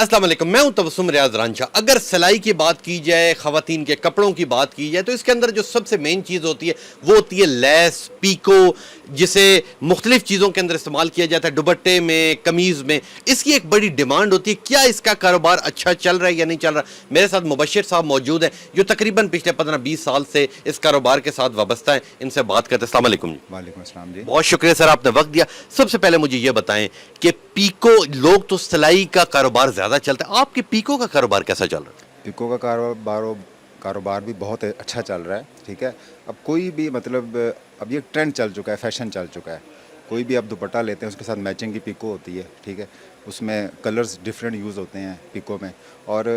अस्सलाम वालेकुम, मैं हूं तबस्सुम रियाज रांझा। अगर सिलाई की बात की जाए, ख़वातीन के कपड़ों की बात की जाए, तो इसके अंदर जो सबसे मेन चीज़ होती है वो होती है लेस, पीको, जिसे मुख्तलिफ चीज़ों के अंदर इस्तेमाल किया जाता है, दुपट्टे में, कमीज़ में। इसकी एक बड़ी डिमांड होती है। क्या इसका कारोबार अच्छा चल रहा है या नहीं चल रहा? मेरे साथ मुबशिर साहब मौजूद हैं जो तकरीबन पिछले 15-20 साल से इस कारोबार के साथ वाबस्ता है। इनसे बात करते हैं। अस्सलाम वालेकुम जी। वालेकुम अस्सलाम जी। बहुत शुक्रिया सर, आपने वक्त दिया। सबसे पहले मुझे ये बताएं कि पीको, लोग तो सिलाई का कारोबार ज़्यादा चलता है, आपके पीको का कारोबार कैसा चल रहा है? पिको का कारोबार भी बहुत अच्छा चल रहा है। ठीक है, अब कोई भी मतलब अब ये ट्रेंड चल चुका है, फैशन चल चुका है। कोई भी आप दुपट्टा लेते हैं उसके साथ मैचिंग की पिको होती है। ठीक है, उसमें कलर्स डिफरेंट यूज़ होते हैं पिको में, और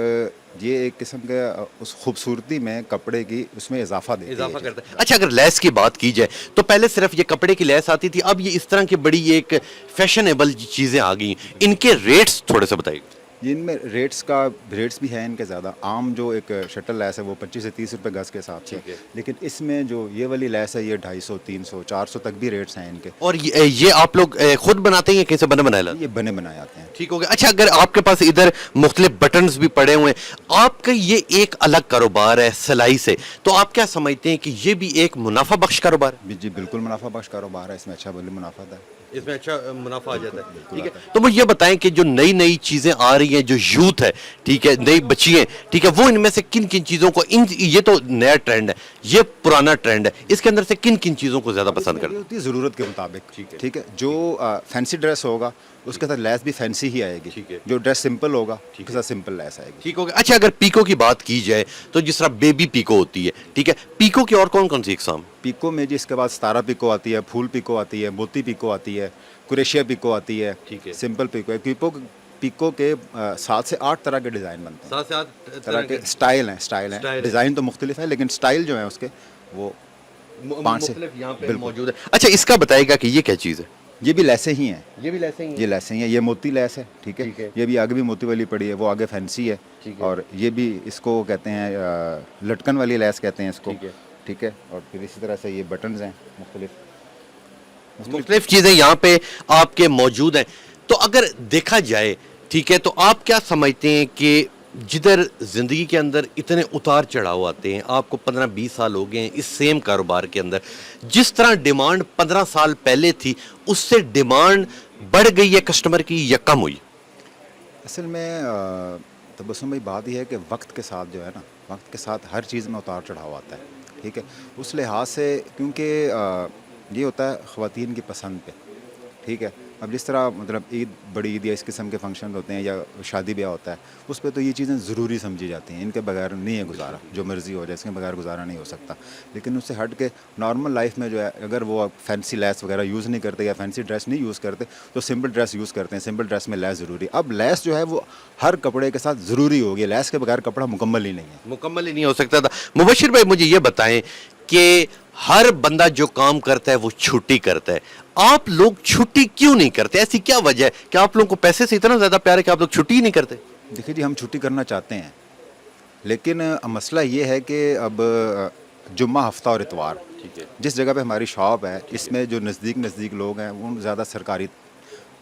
ये एक किस्म के उस खूबसूरती में कपड़े की उसमें इजाफा देती है। इजाफा करता है। अच्छा, अगर लेस की बात की जाए तो पहले सिर्फ ये कपड़े की लेस आती थी, अब ये इस तरह की बड़ी एक फैशनेबल चीज़ें आ गई। इनके रेट्स थोड़े से बताइए। जिनमें रेट्स भी हैं इनके ज़्यादा। आम जो एक शटल लैस है वो 25 से 30 रुपए गज़ के हिसाब से, लेकिन इसमें जो ये वाली लैस है ये 250, 300, 400 तक भी रेट्स हैं इनके। और ये आप लोग खुद बनाते हैं या कैसे बने बनाए लाते हैं? ये बने बनाए आते हैं। ठीक हो गया। अच्छा, अगर आपके पास इधर मुख्तलिफ बटन्स भी पड़े हुए हैं, आपका ये एक अलग कारोबार है सिलाई से, तो आप क्या समझते हैं कि ये भी एक मुनाफा बख्श कारोबार है? जी बिल्कुल मुनाफा बख्श कारोबार है, इसमें अच्छा बल्कि मुनाफा है, इसमें अच्छा मुनाफा आ जाता है। ठीक है, तो मुझे ये बताएं कि जो नई नई चीजें आ रही हैं, जो यूथ है, ठीक है, नई बच्चियां, ठीक है, वो इनमें से किन किन चीजों को, ये तो नया ट्रेंड है, ये पुराना ट्रेंड है, इसके अंदर से किन किन चीजों को ज्यादा पसंद करते हैं? होती है ज़रूरत के मुताबिक। ठीक है, जो फैंसी ड्रेस होगा उसके साथ लैस भी फैंसी ही आएगी। ठीक है। जो ड्रेस सिंपल होगा उसके साथ सिंपल लैस आएगी। ठीक हो गया। अच्छा, अगर पीको की बात की जाए तो जिस तरह बेबी पीको होती है, ठीक है, पीको की और कौन कौन सी इकसाम? पिको में जी इसके बाद सतारा पिको आती है, फूल पिको आती है, मोती पिको आती है, कुरेशिया पिको आती है। ठीक है। सिंपल पिको है। पिको के 7 से 8 तरह के डिज़ाइन बनते हैं। 7 से 8 तरह के स्टाइल हैं। स्टाइल है। डिज़ाइन तो मुख्तलिफ है, लेकिन स्टाइल जो है उसके वो 5 से यहाँ पे बिल्कुल मौजूद है। अच्छा, इसका बताएगा कि ये क्या चीज़ है? ये भी लैसें ही हैं। ये भी लैसे ही ये लैसें ही हैं। ये मोती लैस है। ठीक ठीक है। है, ये भी आगे भी मोती वाली पड़ी है, वो आगे फैंसी है। ठीक है। और ये भी इसको कहते हैं लटकन वाली लैस कहते हैं इसको। ठीक है। ठीक है, और फिर इसी तरह से ये बटन्स हैं मुख्तलिफ चीज़ें यहाँ पे आपके मौजूद हैं। तो अगर देखा जाए, ठीक है, तो आप क्या समझते हैं कि जिधर ज़िंदगी के अंदर इतने उतार चढ़ाव आते हैं, आपको 15-20 साल हो गए हैं इस सेम कारोबार के अंदर, जिस तरह डिमांड 15 साल पहले थी उससे डिमांड बढ़ गई है कस्टमर की या कम हुई? असल में तबस्सुम भाई बात यह है कि वक्त के साथ जो है ना, वक्त के साथ हर चीज़ में उतार चढ़ाव आता है। ठीक है, उस लिहाज से क्योंकि ये होता है ख़वातीन की पसंद पे। ठीक है, अब जिस तरह मतलब ईद, बड़ी ईद या इस किस्म के फंक्शन होते हैं या शादी ब्याह होता है, उस पर तो ये चीज़ें ज़रूरी समझी जाती हैं। इनके बगैर नहीं है गुजारा, जो मर्ज़ी हो जाए इसके बगैर गुजारा नहीं हो सकता। लेकिन उससे हट के नॉर्मल लाइफ में जो है, अगर वो फैंसी लेस वगैरह यूज़ नहीं करते या फैंसी ड्रेस नहीं यूज़ करते, तो सिंपल ड्रेस यूज़ करते हैं। सिंपल ड्रेस में लेस ज़रूरी। अब लेस जो है वो हर कपड़े के साथ ज़रूरी होगी। लेस के बगैर कपड़ा मुकम्मल ही नहीं है। मुकम्मल ही नहीं हो सकता था। मुबशिर भाई, मुझे ये बताएं कि हर बंदा जो काम करता है वो छुट्टी करता है, आप लोग छुट्टी क्यों नहीं करते? ऐसी क्या वजह है कि आप लोगों को पैसे से इतना ज़्यादा प्यार है कि आप लोग छुट्टी ही नहीं करते? देखिए जी, हम छुट्टी करना चाहते हैं, लेकिन मसला ये है कि अब जुम्मा, हफ्ता और इतवार, ठीक है, जिस जगह पे हमारी शॉप है, इसमें जो नज़दीक लोग हैं वो ज़्यादा सरकारी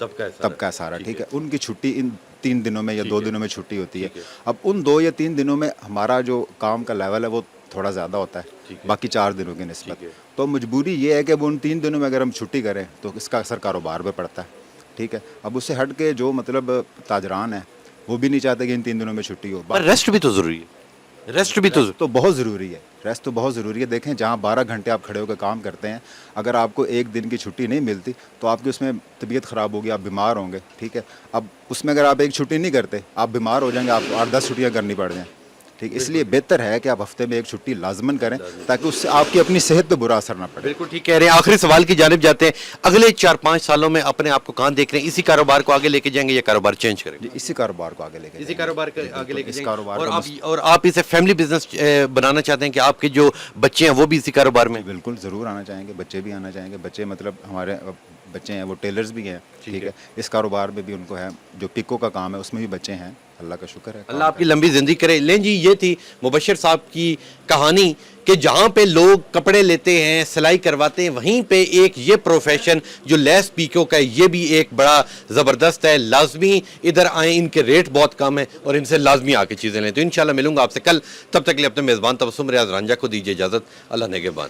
तबका सारा। ठीक है, उनकी छुट्टी इन 3 दिनों में या 2 दिनों में छुट्टी होती है। अब उन 2 या 3 दिनों में हमारा जो काम का लेवल है वो थोड़ा ज़्यादा होता है बाकी 4 दिनों की निस्बत। तो मजबूरी ये है कि अब उन 3 दिनों में अगर हम छुट्टी करें तो इसका असर कारोबार पे पड़ता है। ठीक है, अब उससे हट के जो मतलब ताजरान है वो भी नहीं चाहते कि इन 3 दिनों में छुट्टी हो। पर रेस्ट भी तो ज़रूरी है। रेस्ट भी तो बहुत ज़रूरी है। रेस्ट तो बहुत ज़रूरी है। देखें, जहाँ 12 घंटे आप खड़े होकर काम करते हैं, अगर आपको एक दिन की छुट्टी नहीं मिलती तो आपकी उसमें तबीयत ख़राब होगी, आप बीमार होंगे। ठीक है, अब उसमें अगर आप एक छुट्टी नहीं करते, आप बीमार हो जाएंगे, आपको 8-10 छुट्टियाँ करनी पड़ जाएँ। ठीक, इसलिए बेहतर है कि आप हफ्ते में एक छुट्टी लाजमन करें ताकि उससे आपकी अपनी सेहत पे बुरा असर ना पड़े। बिल्कुल ठीक कह रहे हैं। आखिरी सवाल की जानिब जाते हैं। अगले 4-5 सालों में अपने आप को कहाँ देख रहे हैं? इसी कारोबार को आगे लेके जाएंगे या कारोबार चेंज करेंगे? इसी कारोबार को आगे लेके इसी कारोबार को आगे लेके इस जाएंगे। कारोबार और आप इसे फैमिली बिजनेस बनाना चाहते हैं कि आपके जो बच्चे हैं वो भी इसी कारोबार में? बिल्कुल ज़रूर आना चाहेंगे, बच्चे भी आना चाहेंगे। बच्चे मतलब हमारे بچے ہیں وہ ٹیلرز بھی ہیں, ٹھیک ہے, اس کاروبار میں بھی ان کو ہے, جو پکو کا کام ہے اس میں بھی بچے ہیں, اللہ کا شکر ہے. اللہ آپ کی لمبی زندگی کرے. لیں جی, یہ تھی مبشر صاحب کی کہانی کہ جہاں پہ لوگ کپڑے لیتے ہیں, سلائی کرواتے ہیں, وہیں پہ ایک یہ پروفیشن جو لیس پیکو کا ہے یہ بھی ایک بڑا زبردست ہے. لازمی ادھر آئیں, ان کے ریٹ بہت کم ہیں اور ان سے لازمی آ کے چیزیں لیں. تو انشاءاللہ ملوں گا آپ سے کل, تب تک کے لیے اپنے میزبان تبسم ریاض رانجھا کو دیجیے اجازت. اللہ نگہبان.